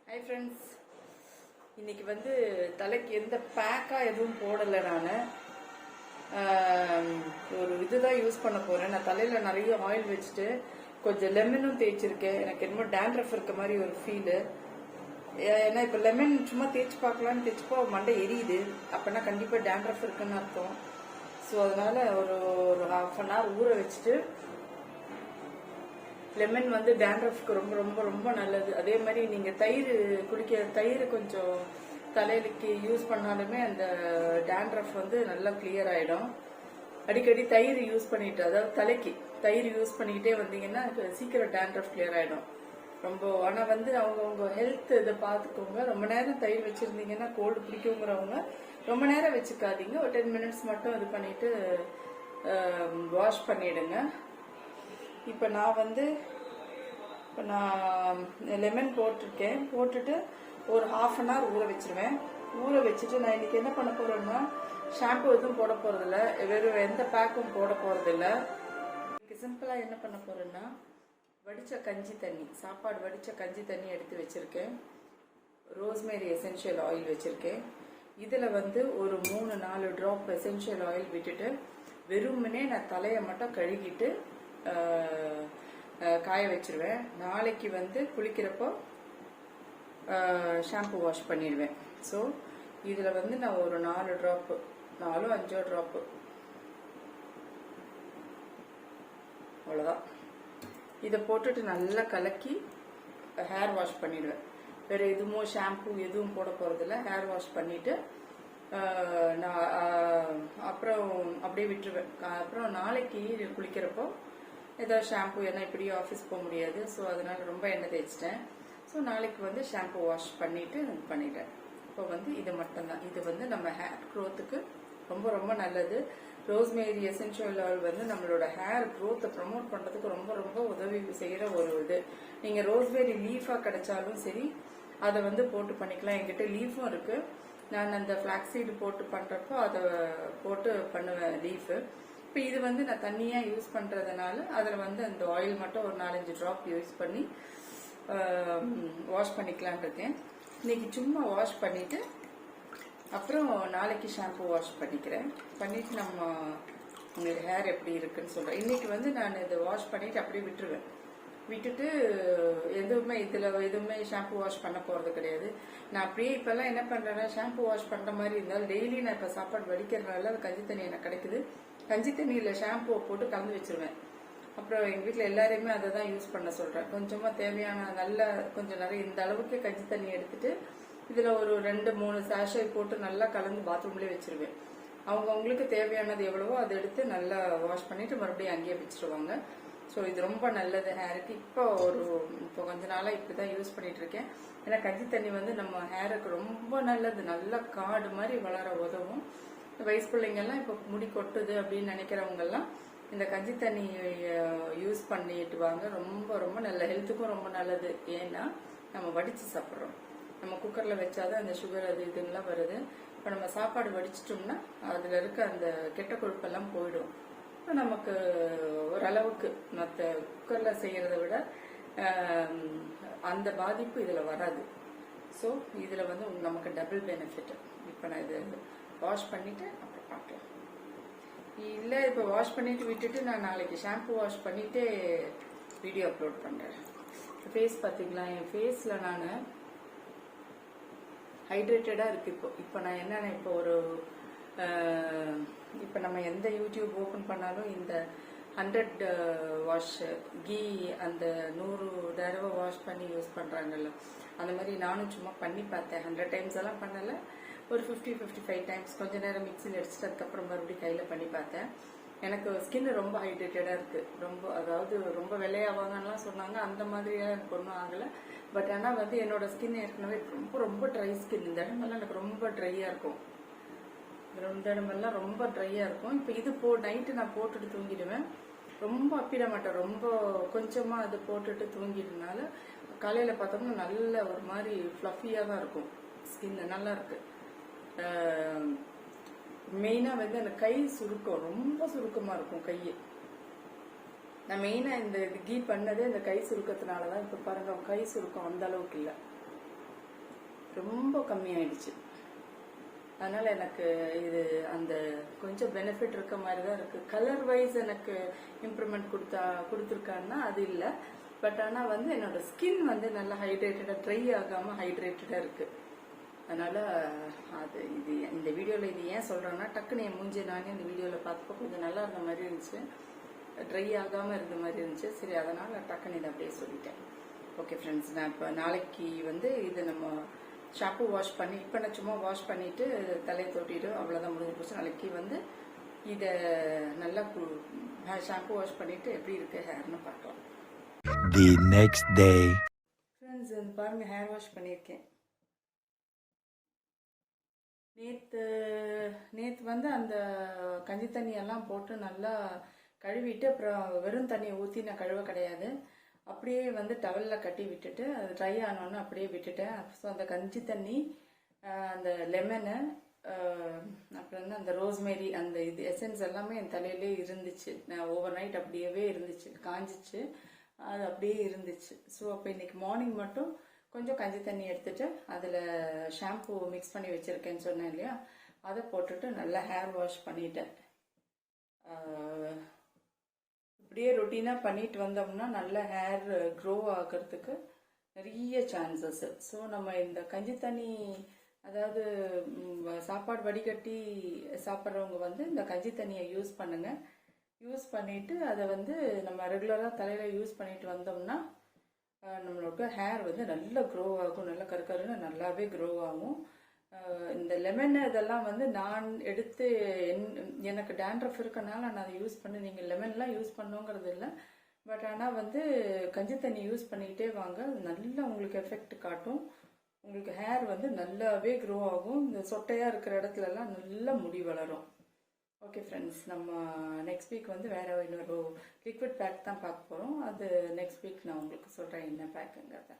Hi friends, இன்னைக்கு வந்து தலைக்கு எந்த பேக்காக எதுவும் போடலை. நான் ஒரு இதுதான் யூஸ் பண்ண போகிறேன். நான் தலையில் நிறைய ஆயில் வச்சுட்டு கொஞ்சம் லெமனும் தேய்ச்சிருக்கேன். எனக்கு என்னமோ டேண்ட்ரஃப் இருக்க மாதிரி ஒரு ஃபீலு. ஏன்னா இப்போ லெமன் சும்மா தேய்ச்சி பார்க்கலான்னு தேய்ச்சிப்போ மண்டை எரியுது. அப்போனா கண்டிப்பாக டேண்ட்ரஃப் இருக்குன்னு அர்த்தம். ஸோ அதனால ஒரு ½ அன் ஹவர் ஊற வச்சுட்டு, லெமன் வந்து டேண்ட்ரஃப்க்கு ரொம்ப ரொம்ப ரொம்ப நல்லது. அதே மாதிரி நீங்கள் தயிர் கொஞ்சம் தலையிலுக்கு யூஸ் பண்ணாலுமே அந்த டேண்ட்ரஃப் வந்து நல்லா கிளியர் ஆகிடும். அடிக்கடி தயிர் யூஸ் பண்ணிட்டு, அதாவது தலைக்கு தயிர் யூஸ் பண்ணிக்கிட்டே வந்தீங்கன்னா சீக்கிரம் டேண்ட்ரஃப் கிளியர் ஆகிடும். ரொம்ப ஆனால் வந்து அவங்கவுங்க ஹெல்த் இதை பார்த்துக்கோங்க. ரொம்ப நேரம் தயிர் வச்சுருந்தீங்கன்னா கோல்டு பிடிக்குங்கிறவங்க ரொம்ப நேரம் வச்சுக்காதீங்க. ஒரு 10 மினிட்ஸ் மட்டும் இது பண்ணிவிட்டு வாஷ் பண்ணிவிடுங்க. இப்போ நான் லெமன் போட்டிருக்கேன். போட்டுட்டு ஒரு ½ அன் ஹவர் ஊற வச்சிருவேன். ஊற வச்சுட்டு நான் இன்னைக்கு என்ன பண்ண போறேன்னா, ஷாம்பு எதுவும் போட போறதில்ல, வெறும் எந்த பேக்கும் போட போறதில்ல. இன்னைக்கு சிம்பிளா என்ன பண்ண போறேன்னா, வடிச்ச கஞ்சி தண்ணி, சாப்பாடு வடிச்ச கஞ்சி தண்ணி எடுத்து வச்சிருக்கேன். ரோஸ்மேரி எசென்ஷியல் ஆயில் வச்சிருக்கேன். இதுல வந்து ஒரு 3-4 டிராப் எசென்ஷியல் ஆயில் விட்டுட்டு வெறுமனே நான் தலையை மட்டும் கழுகிட்டு காய வச்சிருவேன். நாளைக்கு வந்து குளிக்கிறப்போ ஷாம்பு வாஷ் பண்ணிடுவேன். ஸோ இதில் வந்து நான் ஒரு 4 ட்ராப்பு, 4-5 ட்ராப்பு, அவ்வளோதான். இதை போட்டுட்டு நல்லா கலக்கி ஹேர் வாஷ் பண்ணிடுவேன். வேறு எதுவும் ஷாம்பு எதுவும் போட போகிறதில்ல. ஹேர் வாஷ் பண்ணிவிட்டு நான் அப்புறம் அப்படியே விட்டுருவேன். அப்புறம் நாளைக்கு குளிக்கிறப்போ ஏதாவது ஷாம்பு, ஏன்னா இப்படி ஆஃபீஸ் போக முடியாது. ஸோ அதனால ரொம்ப எண்ணெய் தேய்ச்சிட்டேன். ஸோ நாளைக்கு வந்து ஷாம்பு வாஷ் பண்ணிட்டு பண்ணிட்டேன். இப்போ வந்து இது மட்டும்தான். இது வந்து நம்ம ஹேர் க்ரோத்துக்கு ரொம்ப ரொம்ப நல்லது. ரோஸ்மேரி எசென்ஷியல் ஆயில் வந்து நம்மளோட ஹேர் க்ரோத்தை ப்ரமோட் பண்ணுறதுக்கு ரொம்ப ரொம்ப உதவி செய்கிற ஒரு இது. நீங்கள் ரோஸ்மேரி லீஃபாக கிடைச்சாலும் சரி, அதை வந்து போட்டு பண்ணிக்கலாம். என்கிட்ட லீஃபும் இருக்கு. நான் அந்த ஃபிளாக்ஸீடு போட்டு பண்ணுறப்போ அதை போட்டு பண்ணுவேன் லீஃபு. இப்போ இது வந்து நான் தண்ணியாக யூஸ் பண்ணுறதுனால அதில் வந்து அந்த ஆயில் மட்டும் ஒரு 4-5 ட்ராப் யூஸ் பண்ணி வாஷ் பண்ணிக்கலான் இருக்கேன். இன்னைக்கு சும்மா வாஷ் பண்ணிவிட்டு அப்புறம் நாளைக்கு ஷாம்பு வாஷ் பண்ணிக்கிறேன். பண்ணிவிட்டு நம்ம உங்களுக்கு ஹேர் எப்படி இருக்குன்னு சொல்கிறேன். இன்றைக்கி வந்து நான் இதை வாஷ் பண்ணிவிட்டு அப்படியே விட்டுருவேன். விட்டுட்டு எதுவுமே ஷாம்பு வாஷ் பண்ண போகிறது கிடையாது. நான் அப்படியே இப்போல்லாம் என்ன பண்ணுறேன்னா, ஷாம்பு வாஷ் பண்ணுற மாதிரி இருந்தாலும் டெய்லி நான் இப்போ சாப்பாடு வடிக்கிறதுனால அது கஞ்சி தண்ணி எனக்கு கிடைக்குது. கஞ்சி தண்ணியில் ஷாம்புவை போட்டு கலந்து வச்சிருவேன். அப்புறம் எங்கள் வீட்டில் எல்லாரையுமே அதை தான் யூஸ் பண்ண சொல்கிறேன். கொஞ்சமாக தேவையான கொஞ்சம் நிறைய இந்த அளவுக்கு கஞ்சி தண்ணி எடுத்துட்டு இதில் ஒரு 2-3 சாஷை போட்டு நல்லா கலந்து பாத்ரூம்லேயே வச்சிருவேன். அவங்களுக்கு தேவையானது எவ்வளவோ அதை எடுத்து நல்லா வாஷ் பண்ணிட்டு மறுபடியும் அங்கேயே வச்சிருவாங்க. ஸோ இது ரொம்ப நல்லது ஹேருக்கு. இப்போ கொஞ்ச நாளாக இப்படி தான் யூஸ் பண்ணிட்டு இருக்கேன். ஏன்னா கஞ்சி தண்ணி வந்து நம்ம ஹேருக்கு ரொம்ப நல்லது. நல்லா காடு மாதிரி வளர உதவும். வயசு பிள்ளைங்கள்லாம் இப்போ முடி கொட்டுது அப்படின்னு நினைக்கிறவங்கெல்லாம் இந்த கஞ்சி தண்ணி யூஸ் பண்ணிட்டு வாங்க. ரொம்ப ரொம்ப நல்ல, ஹெல்த்துக்கும் ரொம்ப நல்லது. ஏன்னா நம்ம வடித்து சாப்பிட்றோம். நம்ம குக்கரில் வச்சாதான் அந்த சுகர் அது இதுங்கெல்லாம் வருது. இப்போ நம்ம சாப்பாடு வடிச்சிட்டோம்னா அதில் இருக்க அந்த கெட்ட கொழுப்பெல்லாம் போயிடும். இப்போ நமக்கு ஓரளவுக்கு மற்ற குக்கரில் செய்கிறத விட அந்த பாதிப்பு இதில் வராது. ஸோ இதில் வந்து நமக்கு டபுள் பெனிஃபிட். இப்போ நான் இது வாஷ் பண்ணிவிட்டு அப்புறம் பார்க்கலாம். இல்லை, இப்போ வாஷ் பண்ணிவிட்டு விட்டுட்டு நான் நாளைக்கு ஷாம்பு வாஷ் பண்ணிவிட்டு வீடியோ அப்லோட் பண்ணுறேன். ஃபேஸ் பார்த்தீங்களா, என் ஃபேஸில் நான் ஹைட்ரேட்டடாக இருக்குது. இப்போ நான் என்னென்ன இப்போ நம்ம எந்த யூடியூப் ஓப்பன் பண்ணாலும் இந்த 100 வாஷ் கீ அந்த 100 தடவை வாஷ் பண்ணி யூஸ் பண்ணுறாங்கல்ல, அந்த மாதிரி நானும் சும்மா பண்ணி பார்த்தேன். 100 டைம்ஸ் எல்லாம் பண்ணலை, ஒரு 50-55 டைம்ஸ் கொஞ்ச நேரம் மிக்சியில் அடிச்சுட்டு அதுக்கப்புறம் மறுபடியும் கையில் பண்ணி பார்த்தேன். எனக்கு ஸ்கின் ரொம்ப ஹைட்ரேட்டடாக இருக்குது. ரொம்ப வெள்ளையாவாங்கலாம் சொன்னாங்க. அந்த மாதிரியாக எனக்கு ஒன்றும் ஆகலை. பட் ஆனால் வந்து என்னோட ஸ்கின் ஏற்கனவே ரொம்ப ரொம்ப ட்ரை ஸ்கின். இந்த இடமெல்லாம் எனக்கு ரொம்ப ட்ரையாக இருக்கும். இந்த இடமெல்லாம் ரொம்ப ட்ரையாக இருக்கும். இப்போ இது நைட்டு நான் போட்டுட்டு தூங்கிடுவேன். ரொம்ப அப்பிட மாட்டேன். ரொம்ப கொஞ்சமாக அது போட்டுட்டு தூங்கிடுனால காலையில் பார்த்தோம்னா நல்ல ஒரு மாதிரி ஃப்ளஃபியாக தான் இருக்கும். ஸ்கின் நல்லா இருக்கு. மெயினாக வந்து அந்த கை சுருக்கம், ரொம்ப சுருக்கமாக இருக்கும் கையை. நான் மெயினாக இந்த கீ பண்ணதே இந்த கை சுருக்கத்தினால தான். இப்போ பாருங்க, கை சுருக்கம் அந்த அளவுக்கு இல்லை. ரொம்ப கம்மியாயிடுச்சு. அதனால் எனக்கு இது அந்த கொஞ்சம் பெனிஃபிட் இருக்க மாதிரி தான் இருக்குது. கலர் வைஸ் எனக்கு இம்ப்ரூவ்மெண்ட் கொடுத்துருக்காங்கன்னா அது இல்லை. பட் ஆனால் வந்து என்னோட ஸ்கின் வந்து நல்லா ஹைட்ரேட்டடாக, ட்ரை ஆகாமல் ஹைட்ரேட்டடாக இருக்குது. அதனால் அது இது இந்த வீடியோவில் இது ஏன் சொல்கிறேன்னா, டக்குன்னு என் மூஞ்சி நானே இந்த வீடியோவில் பார்த்தப்போ கொஞ்சம் நல்லா இருந்த மாதிரி இருந்துச்சு, ட்ரை ஆகாமல் இருந்த மாதிரி இருந்துச்சு. சரி, அதனால் டக்குன்னு இதை அப்படியே சொல்லிட்டேன். ஓகே ஃப்ரெண்ட்ஸ், நான் இப்போ நாளைக்கு வந்து இது நம்ம ஷாம்பு வாஷ் பண்ணி, இப்போ நான் சும்மா வாஷ் பண்ணிவிட்டு தலையை தொட்டிட்டு அவ்வளோதான், முடிஞ்சு போச்சு. நாளைக்கு வந்து இதை நல்லா ஷாம்பு வாஷ் பண்ணிவிட்டு எப்படி இருக்குது ஹேர்னு பார்க்கலாம். The next day. ஃப்ரெண்ட்ஸ், பாருங்கள், ஹேர் வாஷ் பண்ணியிருக்கேன். நேற்று வந்து அந்த கஞ்சி தண்ணியெல்லாம் போட்டு நல்லா கழுவிட்டு, அப்புறம் வெறும் தண்ணியை ஊற்றி நான் கழுவ கிடையாது, அப்படியே வந்து டவலில் கட்டி விட்டுட்டு அது ட்ரை ஆனோன்னு அப்படியே விட்டுட்டேன். ஸோ அந்த கஞ்சி தண்ணி, அந்த லெமனு, அப்புறம் வந்து அந்த ரோஸ்மேரி, அந்த இது எசன்ஸ் எல்லாமே என் தலையிலே இருந்துச்சு. நான் ஓவர் நைட் அப்படியே இருந்துச்சு, காஞ்சிச்சு, அது அப்படியே இருந்துச்சு. ஸோ அப்போ இன்னைக்கு மார்னிங் மட்டும் கொஞ்சம் கஞ்சி தண்ணி எடுத்துட்டு அதில் ஷாம்பு மிக்ஸ் பண்ணி வச்சுருக்கேன்னு சொன்னேன் இல்லையா, அதை போட்டுட்டு நல்லா ஹேர் வாஷ் பண்ணிட்டேன். இப்படியே ரொட்டீனாக பண்ணிட்டு வந்தோம்னா நல்ல ஹேர் க்ரோ ஆகிறதுக்கு நிறைய சான்சஸ். ஸோ நம்ம இந்த கஞ்சி தண்ணி, அதாவது சாப்பாடு வடிகட்டி சாப்பிட்றவங்க வந்து இந்த கஞ்சி தண்ணியை யூஸ் பண்ணுங்கள். யூஸ் பண்ணிவிட்டு அதை வந்து நம்ம ரெகுலராக தலையில் யூஸ் பண்ணிட்டு வந்தோம்னா நம்மளோட ஹேர் வந்து நல்லா க்ரோ ஆகும், நல்லா கருக்கருன்னு நல்லாவே க்ரோ ஆகும். இந்த லெமன் இதெல்லாம் வந்து நான் எடுத்து எனக்கு டேண்ட்ரஃப் இருக்கனால நான் அதை யூஸ் பண்ணி, நீங்கள் லெமன்லாம் யூஸ் பண்ணுங்கிறது இல்லை. பட் ஆனால் வந்து கஞ்சி தண்ணி யூஸ் பண்ணிக்கிட்டே வாங்க, நல்லா உங்களுக்கு எஃபெக்ட் காட்டும். உங்களுக்கு ஹேர் வந்து நல்லாவே க்ரோ ஆகும். இந்த சொட்டையாக இருக்கிற இடத்துலலாம் நல்லா முடி வளரும். ஓகே ஃப்ரெண்ட்ஸ், நம்ம நெக்ஸ்ட் வீக் வந்து வேறு இன்னொரு லிக்விட் பேக் தான் பார்க்க போகிறோம். அது நெக்ஸ்ட் வீக் நான் உங்களுக்கு சொல்கிறேன் என்ன பேக்குங்கிறத.